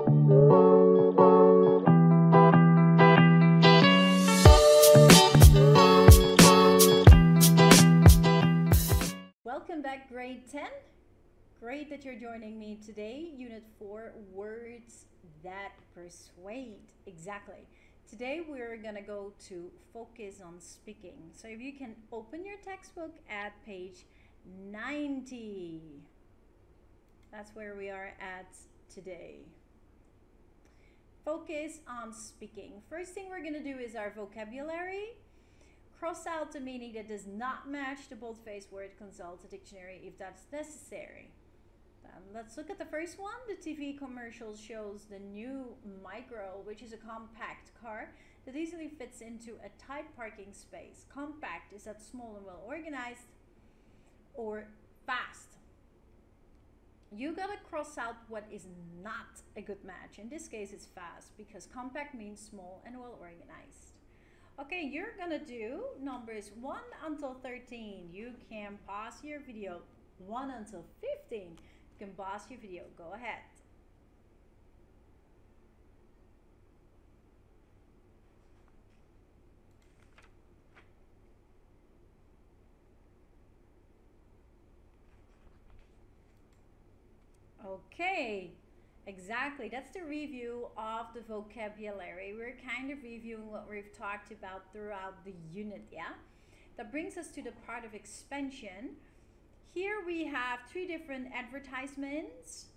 Welcome back, grade 10. Great that you're joining me today. Unit 4, words that persuade. Exactly. Today we're gonna go to focus on speaking. So if you can open your textbook at page 90. That's where we are at today. Focus on speaking. First thing we're gonna do is our vocabulary. Cross out the meaning that does not match the bold-faced word. Consult a dictionary if that's necessary. Let's look at the first one. The TV commercial shows the new Micro, which is a compact car that easily fits into a tight parking space. Compact is that small and well organized, or fast. You gotta cross out what is not a good match. In this case, it's fast because compact means small and well organized. Okay, you're gonna do numbers 1 until 13. You can pause your video. 1 until 15. You can pause your video. Go ahead. Okay. Exactly, that's the review of the vocabulary. We're kind of reviewing what we've talked about throughout the unit, yeah? That brings us to the part of expansion. Here we have 3 different advertisements.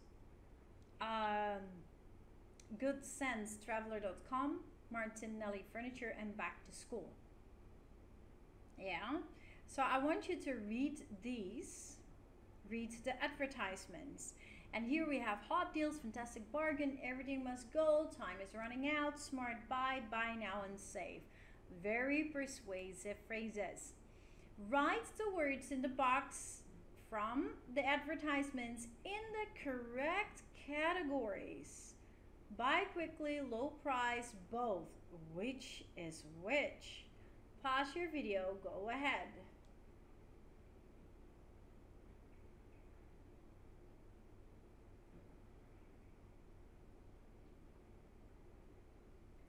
Good Sense, Traveler.com, Martinelli Furniture, and Back to School. Yeah, so I want you to read these, read the advertisements. And here we have hot deals, fantastic bargain, everything must go, time is running out, smart buy, buy now and save. Very persuasive phrases. Write the words in the box from the advertisements in the correct categories. Buy quickly, low price, both. Which is which? Pause your video, go ahead.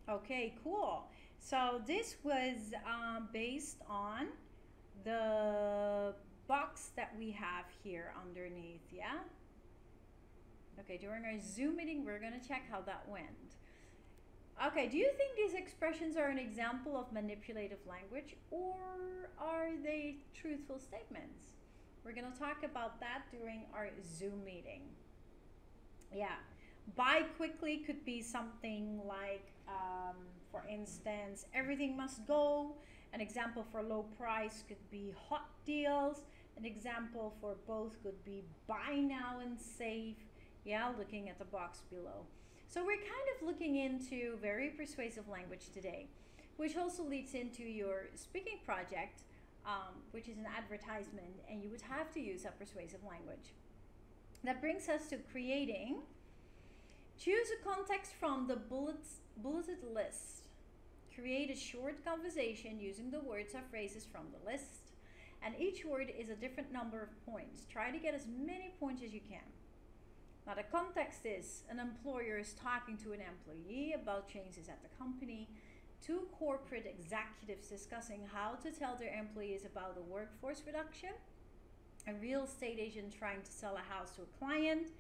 Okay, cool. So this was based on the box that we have here underneath, yeah? Okay, during our Zoom meeting, we're gonna check how that went. Okay, do you think these expressions are an example of manipulative language, or are they truthful statements? We're gonna talk about that during our Zoom meeting. Yeah. Buy quickly could be something like, for instance, everything must go. An example for low price could be hot deals. An example for both could be buy now and save. Yeah, looking at the box below. So we're kind of looking into very persuasive language today, which also leads into your speaking project, which is an advertisement, and you would have to use a persuasive language. That brings us to creating. Choose a context from the bulleted list. Create a short conversation using the words or phrases from the list. And each word is a different number of points. Try to get as many points as you can. Now the context is an employer is talking to an employee about changes at the company. 2 corporate executives discussing how to tell their employees about the workforce reduction. A real estate agent trying to sell a house to a client.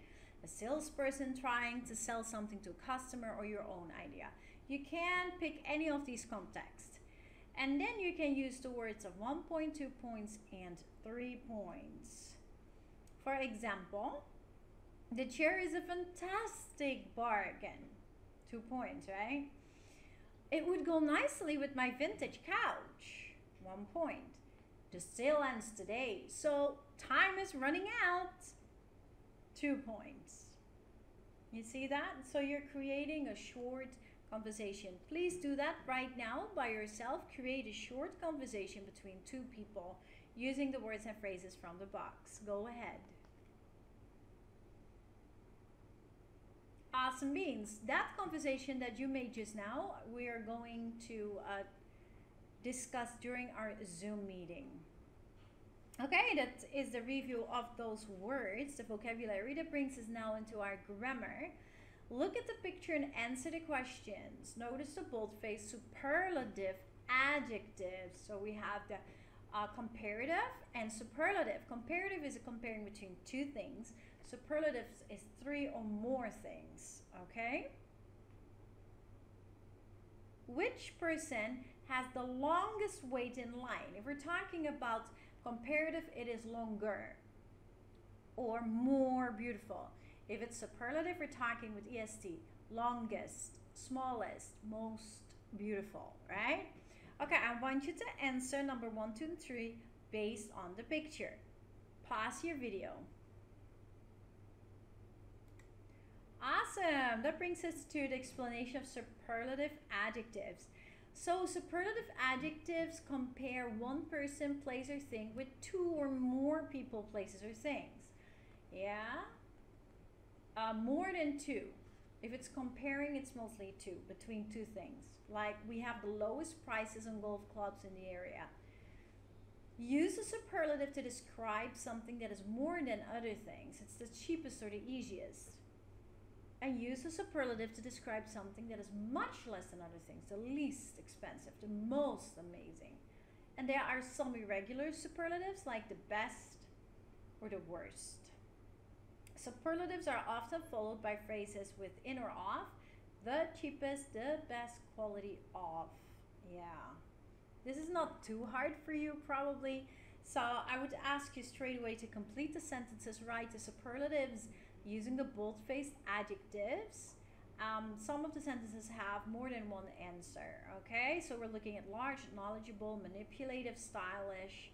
A salesperson trying to sell something to a customer, or your own idea. You can pick any of these contexts. And then you can use the words of 1 point, 2 points, and 3 points. For example, the chair is a fantastic bargain. 2 points, right? It would go nicely with my vintage couch. 1 point. The sale ends today, so time is running out. 2 points. You see that? So you're creating a short conversation. Please do that right now by yourself. Create a short conversation between 2 people using the words and phrases from the box. Go ahead. Awesome beans. That conversation that you made just now, we are going to discuss during our Zoom meeting. Okay, that is the review of those words, the vocabulary. That brings us now into our grammar. Look at the picture and answer the questions. Notice the boldface, superlative, adjectives. So we have the comparative and superlative. Comparative is a comparing between two things. Superlatives is three or more things, okay? Which person has the longest wait in line? If we're talking about comparative, it is longer or more beautiful. If it's superlative, we're talking with EST, longest, smallest, most beautiful, right? Okay, I want you to answer number 1, 2, and 3 based on the picture. Pause your video. Awesome. That brings us to the explanation of superlative adjectives. So superlative adjectives compare one person, place, or thing with two or more people, places, or things. Yeah? More than two. If it's comparing, it's mostly two, between two things. Like we have the lowest prices on golf clubs in the area. Use a superlative to describe something that is more than other things. It's the cheapest or the easiest. And use a superlative to describe something that is much less than other things, the least expensive, the most amazing. And there are some irregular superlatives like the best or the worst. Superlatives are often followed by phrases with in or off, the cheapest, the best quality of. Yeah. This is not too hard for you probably. So I would ask you straight away to complete the sentences, write the superlatives using the bold-faced adjectives. Some of the sentences have more than one answer, okay? So we're looking at large, knowledgeable, manipulative, stylish,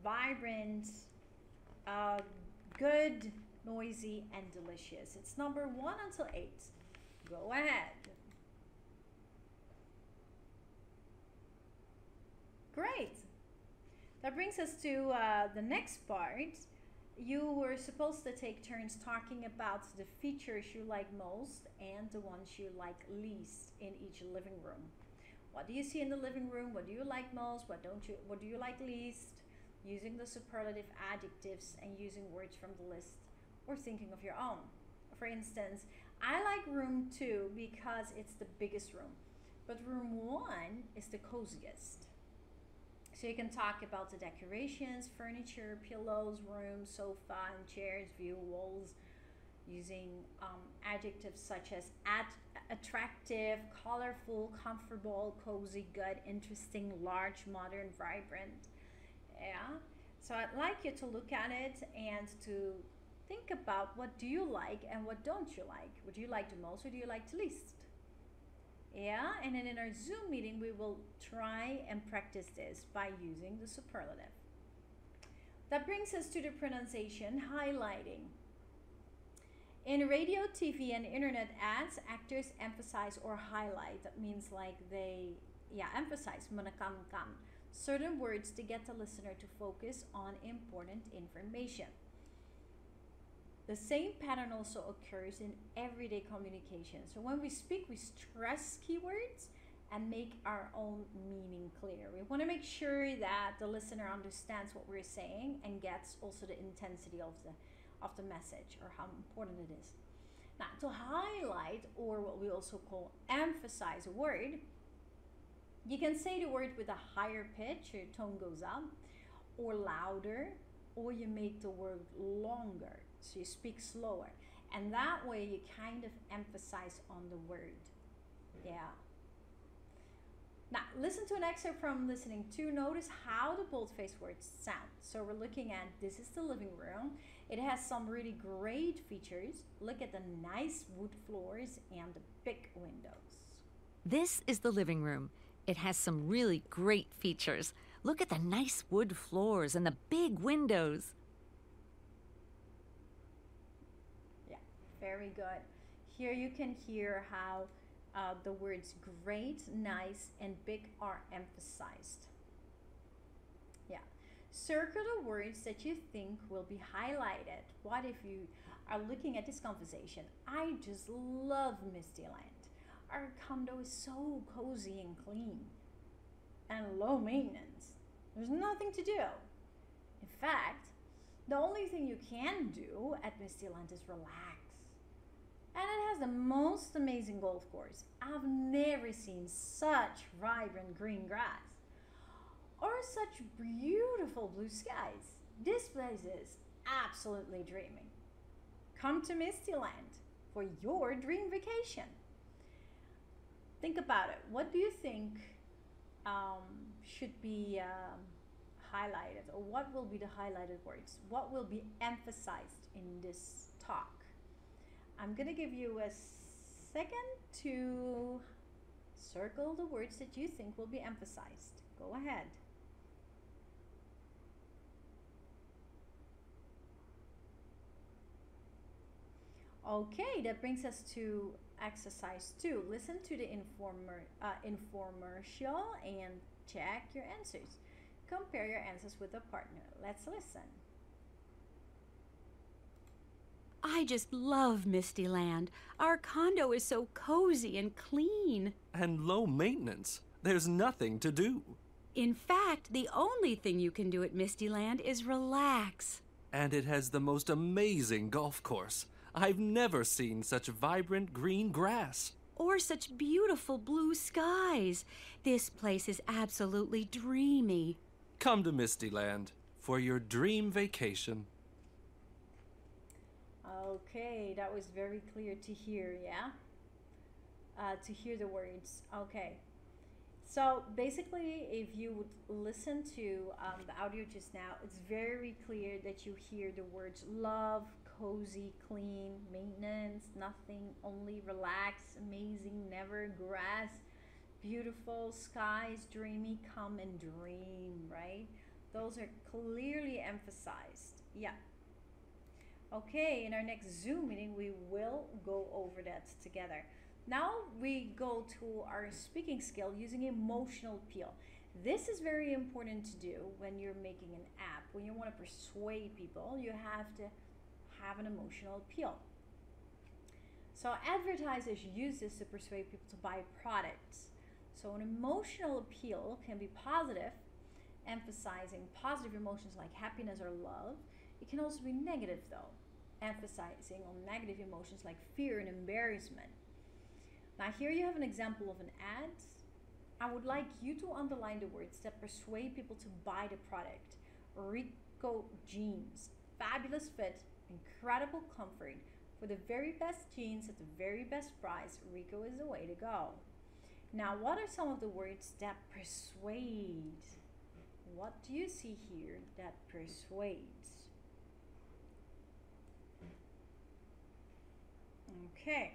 vibrant, good, noisy, and delicious. It's number 1 until 8. Go ahead. Great. That brings us to the next part. You were supposed to take turns talking about the features you like most and the ones you like least in each living room. What do you see in the living room? What do you like most? What do you like least? Using the superlative adjectives and using words from the list or thinking of your own. For instance, I like room 2 because it's the biggest room, but room 1 is the coziest. So you can talk about the decorations, furniture, pillows, rooms, sofa and chairs, view, walls, using adjectives such as attractive, colorful, comfortable, cozy, good, interesting, large, modern, vibrant. Yeah. So I'd like you to look at it and to think about what do you like and what don't you like. What do you like the most or do you like the least? Yeah, and then in our Zoom meeting, we will try and practice this by using the superlative. That brings us to the pronunciation, highlighting. In radio, TV, and internet ads, actors emphasize or highlight. That means like they, emphasize, menekankan, certain words to get the listener to focus on important information. The same pattern also occurs in everyday communication. So when we speak, we stress keywords and make our own meaning clear. We want to make sure that the listener understands what we're saying and gets also the intensity of the message or how important it is. Now, to highlight, or what we also call emphasize a word, you can say the word with a higher pitch, your tone goes up, or louder, or you make the word longer. So you speak slower. And that way you kind of emphasize on the word. Yeah. Now, listen to an excerpt from listening 2. Notice how the bold-faced words sound. So we're looking at, this is the living room. It has some really great features. Look at the nice wood floors and the big windows. This is the living room. It has some really great features. Look at the nice wood floors and the big windows. Very good. Here you can hear how the words great, nice, and big are emphasized. Yeah. Circle the words that you think will be highlighted. What if you are looking at this conversation? I just love Mistyland. Our condo is so cozy and clean and low maintenance. There's nothing to do. In fact, the only thing you can do at Mistyland is relax. And it has the most most amazing golf course. I've never seen such vibrant green grass or such beautiful blue skies. This place is absolutely dreaming. Come to Mistyland for your dream vacation. Think about it. What do you think should be highlighted, or what will be the highlighted words? What will be emphasized in this talk? I'm gonna give you a second to circle the words that you think will be emphasized. Go ahead. Okay, that brings us to exercise 2. Listen to the infomercial and check your answers. Compare your answers with a partner. Let's listen. I just love Mistyland. Our condo is so cozy and clean. And low maintenance. There's nothing to do. In fact, the only thing you can do at Mistyland is relax. And it has the most amazing golf course. I've never seen such vibrant green grass. Or such beautiful blue skies. This place is absolutely dreamy. Come to Mistyland for your dream vacation. Okay, that was very clear to hear, yeah? To hear the words. Okay. So basically, if you would listen to the audio just now, it's very clear that you hear the words love, cozy, clean, maintenance, nothing, only relax, amazing, never, grass, beautiful, skies, dreamy, come and dream, right? Those are clearly emphasized. Yeah. Okay, in our next Zoom meeting, we will go over that together. Now we go to our speaking skill using emotional appeal. This is very important to do when you're making an app. When you want to persuade people, you have to have an emotional appeal. So advertisers use this to persuade people to buy products. So an emotional appeal can be positive, emphasizing positive emotions like happiness or love. It can also be negative though, emphasizing on negative emotions like fear and embarrassment. Now here you have an example of an ad. I would like you to underline the words that persuade people to buy the product. Rico jeans, fabulous fit, incredible comfort. For the very best jeans at the very best price, Rico is the way to go. Now what are some of the words that persuade? What do you see here that persuades? Okay,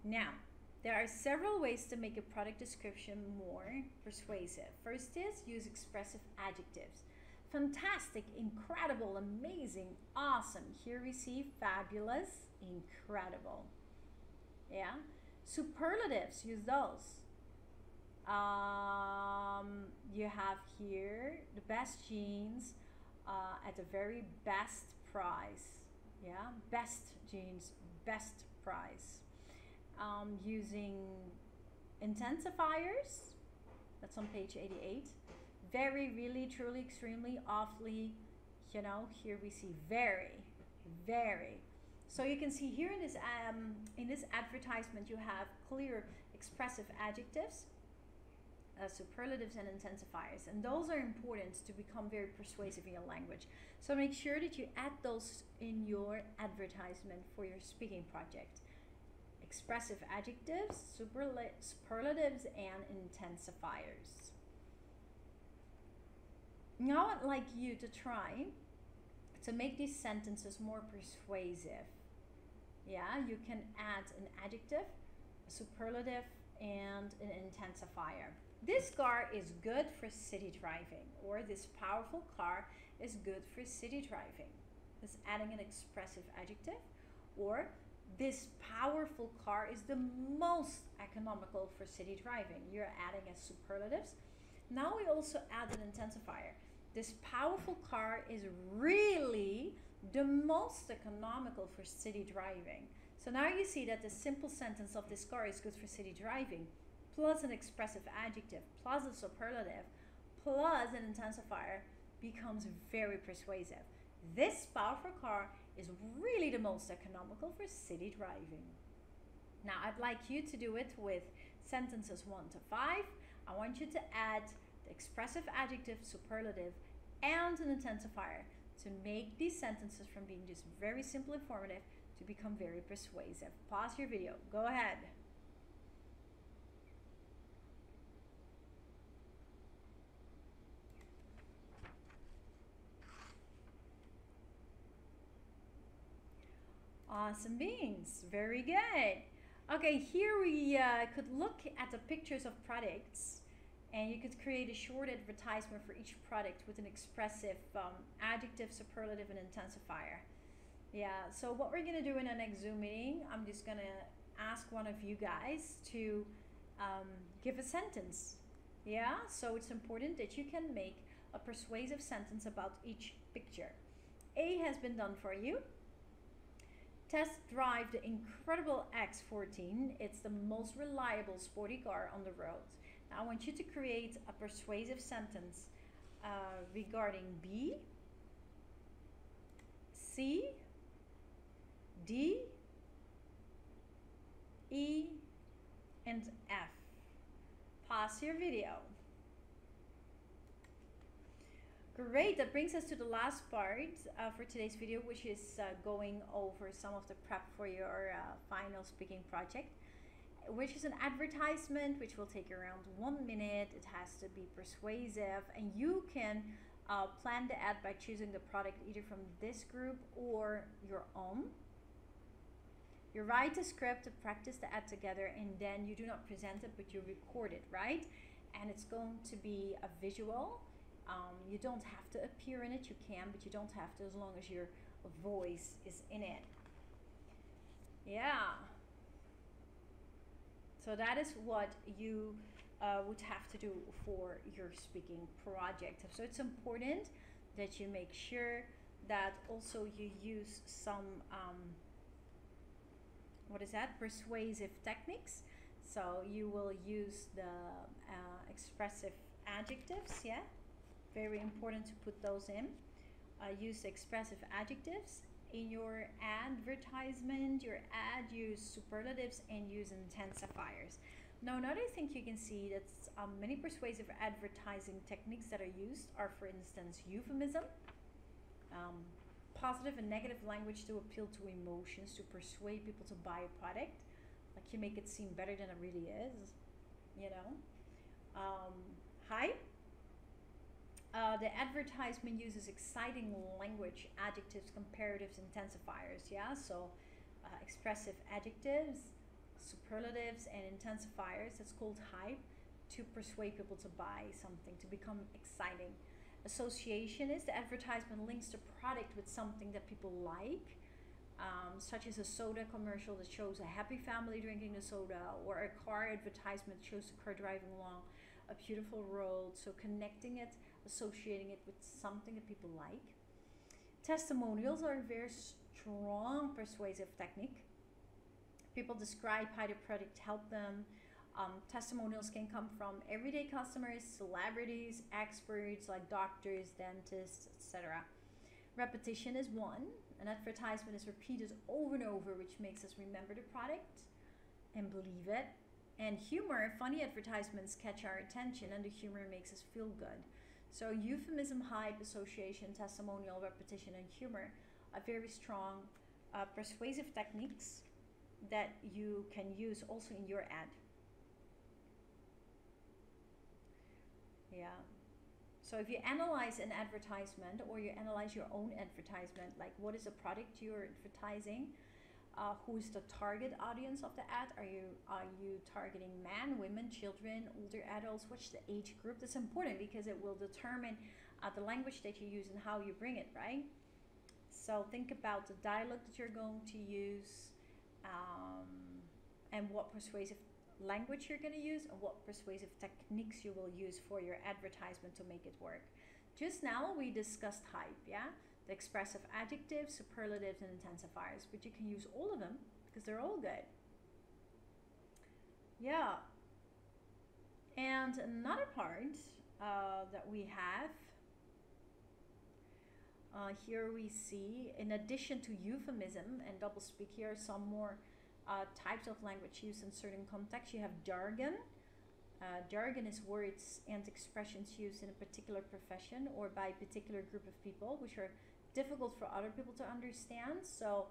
now there are several ways to make a product description more persuasive. First is use expressive adjectives. Fantastic, incredible, amazing, awesome. Here we see fabulous, incredible. Yeah, superlatives, use those. You have here the best jeans at the very best price. Yeah, best jeans, best price. Using intensifiers, that's on page 88. Very, really, truly, extremely, awfully, you know, here we see very, very. So you can see here in this advertisement you have clear expressive adjectives, superlatives and intensifiers, and those are important to become very persuasive in your language. So make sure that you add those in your advertisement for your speaking project. Expressive adjectives, superlatives, and intensifiers. Now I'd like you to try to make these sentences more persuasive. Yeah, you can add an adjective, a superlative, and an intensifier. This car is good for city driving, or this powerful car is good for city driving. That's adding an expressive adjective. Or this powerful car is the most economical for city driving. You're adding as superlatives. Now we also add an intensifier. This powerful car is really the most economical for city driving. So now you see that the simple sentence of this car is good for city driving, plus an expressive adjective, plus a superlative, plus an intensifier becomes very persuasive. This powerful car is really the most economical for city driving. Now I'd like you to do it with sentences 1 to 5. I want you to add the expressive adjective, superlative, and an intensifier to make these sentences from being just very simple informative to become very persuasive. Pause your video. Go ahead. Awesome beans. Very good. Okay, here we could look at the pictures of products, and you could create a short advertisement for each product with an expressive adjective, superlative, and intensifier. Yeah, so what we're going to do in our next Zoom meeting, I'm just going to ask one of you guys to give a sentence. Yeah, so it's important that you can make a persuasive sentence about each picture. A has been done for you. Test drive the incredible X14. It's the most reliable sporty car on the road. Now I want you to create a persuasive sentence regarding B, C, D, E, and F. Pause your video. Great, that brings us to the last part for today's video, which is going over some of the prep for your final speaking project, which is an advertisement which will take around 1 minute. It has to be persuasive, and you can plan the ad by choosing the product either from this group or your own. You write the script to practice the ad together, and then you do not present it, but you record it, right? And it's going to be a visual. You don't have to appear in it, you can, but you don't have to as long as your voice is in it. Yeah. So that is what you would have to do for your speaking project. So it's important that you make sure that also you use some, persuasive techniques. So you will use the expressive adjectives, yeah? Very important to put those in. Use expressive adjectives in your advertisement, your ad. Use superlatives and use intensifiers. Now, another thing you can see that many persuasive advertising techniques that are used are, for instance, euphemism, positive and negative language to appeal to emotions, to persuade people to buy a product. Like you make it seem better than it really is, you know. Hype. The advertisement uses exciting language, adjectives, comparatives, intensifiers, yeah? So expressive adjectives, superlatives, and intensifiers, that's called hype, to persuade people to buy something, to become exciting. Association is the advertisement links the product with something that people like, such as a soda commercial that shows a happy family drinking the soda, or a car advertisement that shows the car driving along a beautiful road. So connecting it, associating it with something that people like. Testimonials are a very strong persuasive technique. People describe how the product helped them. Testimonials can come from everyday customers, celebrities, experts like doctors, dentists, etc. Repetition is one. An advertisement is repeated over and over, which makes us remember the product and believe it. And humor, funny advertisements catch our attention, and the humor makes us feel good. So euphemism, hype, association, testimonial, repetition, and humor are very strong persuasive techniques that you can use also in your ad. Yeah. So if you analyze an advertisement, or you analyze your own advertisement, like what is the product you're advertising, who's the target audience of the ad? Are you targeting men, women, children, older adults? What's the age group? That's important because it will determine the language that you use and how you bring it, right? So think about the dialogue that you're going to use, and what persuasive language you're going to use, and what persuasive techniques you will use for your advertisement to make it work. Just now we discussed hype, yeah? The expressive adjectives, superlatives, and intensifiers, but you can use all of them because they're all good. Yeah. And another part that we have, here we see, in addition to euphemism and doublespeak, here are some more types of language used in certain contexts. You have jargon. Jargon is words and expressions used in a particular profession or by a particular group of people, which are difficult for other people to understand. So,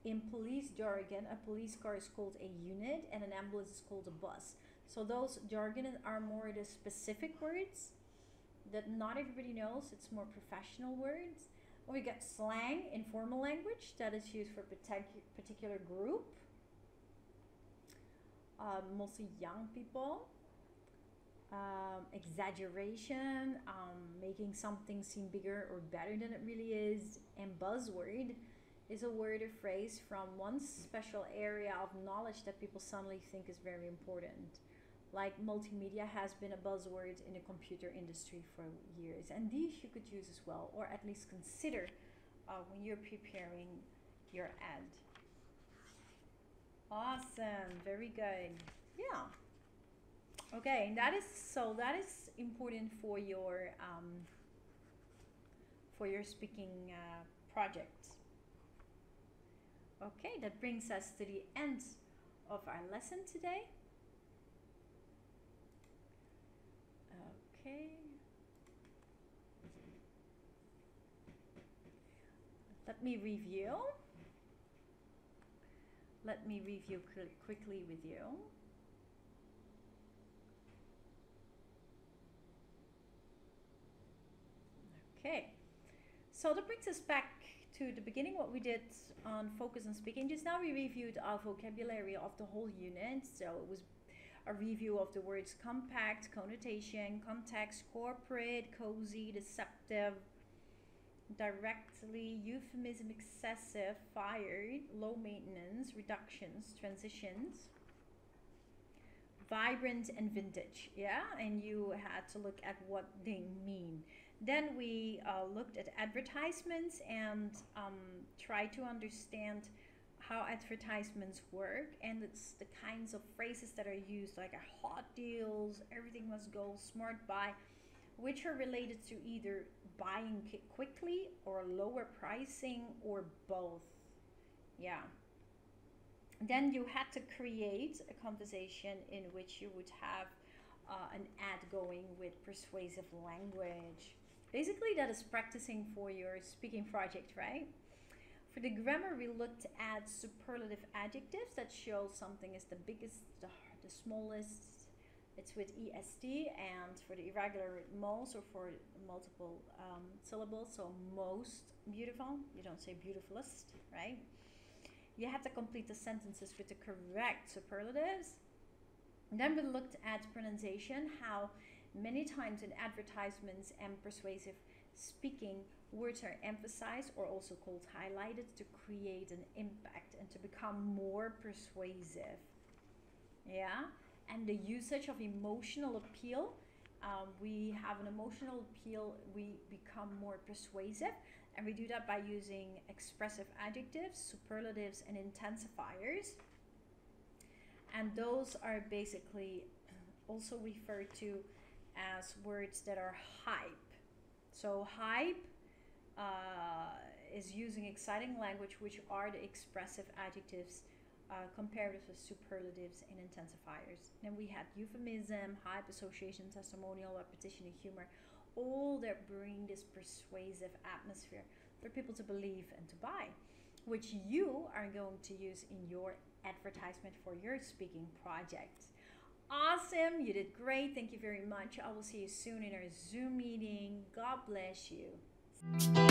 in police jargon, a police car is called a unit and an ambulance is called a bus. So those jargon are more the specific words that not everybody knows. It's more professional words. We got slang, informal language that is used for a particular group, mostly young people. Exaggeration, making something seem bigger or better than it really is. And buzzword is a word or phrase from one special area of knowledge that people suddenly think is very important. Like multimedia has been a buzzword in the computer industry for years, and these you could use as well, or at least consider when you're preparing your ad. Awesome, very good. Yeah. Okay, and that is important for your speaking project. Okay, that brings us to the end of our lesson today. Okay. Let me review. Let me review quickly with you. Okay, so that brings us back to the beginning, what we did on focus on speaking. Just now we reviewed our vocabulary of the whole unit. So it was a review of the words compact, connotation, context, corporate, cozy, deceptive, directly, euphemism, excessive, fired, low maintenance, reductions, transitions, vibrant, and vintage. Yeah, and you had to look at what they mean. Then we looked at advertisements and tried to understand how advertisements work, and it's the kinds of phrases that are used, like hot deals, everything must go, smart buy, which are related to either buying quickly or lower pricing or both. Yeah. Then you had to create a conversation in which you would have an ad going with persuasive language. Basically, that is practicing for your speaking project, right? For the grammar, we looked at superlative adjectives that show something is the biggest, the smallest. It's with EST, and for the irregular, most, or for multiple syllables, so most beautiful. You don't say beautifulest, right? You have to complete the sentences with the correct superlatives. And then we looked at pronunciation, how many times in advertisements and persuasive speaking, words are emphasized or also called highlighted to create an impact and to become more persuasive. Yeah, and the usage of emotional appeal. We have an emotional appeal, we become more persuasive, and we do that by using expressive adjectives, superlatives, and intensifiers. And those are basically also referred to as words that are hype. So hype is using exciting language, which are the expressive adjectives compared with superlatives and intensifiers. Then we had euphemism, hype, association, testimonial, repetition, and humor, all that bring this persuasive atmosphere for people to believe and to buy, which you are going to use in your advertisement for your speaking project. Awesome, you did great. Thank you very much. I will see you soon in our Zoom meeting. God bless you.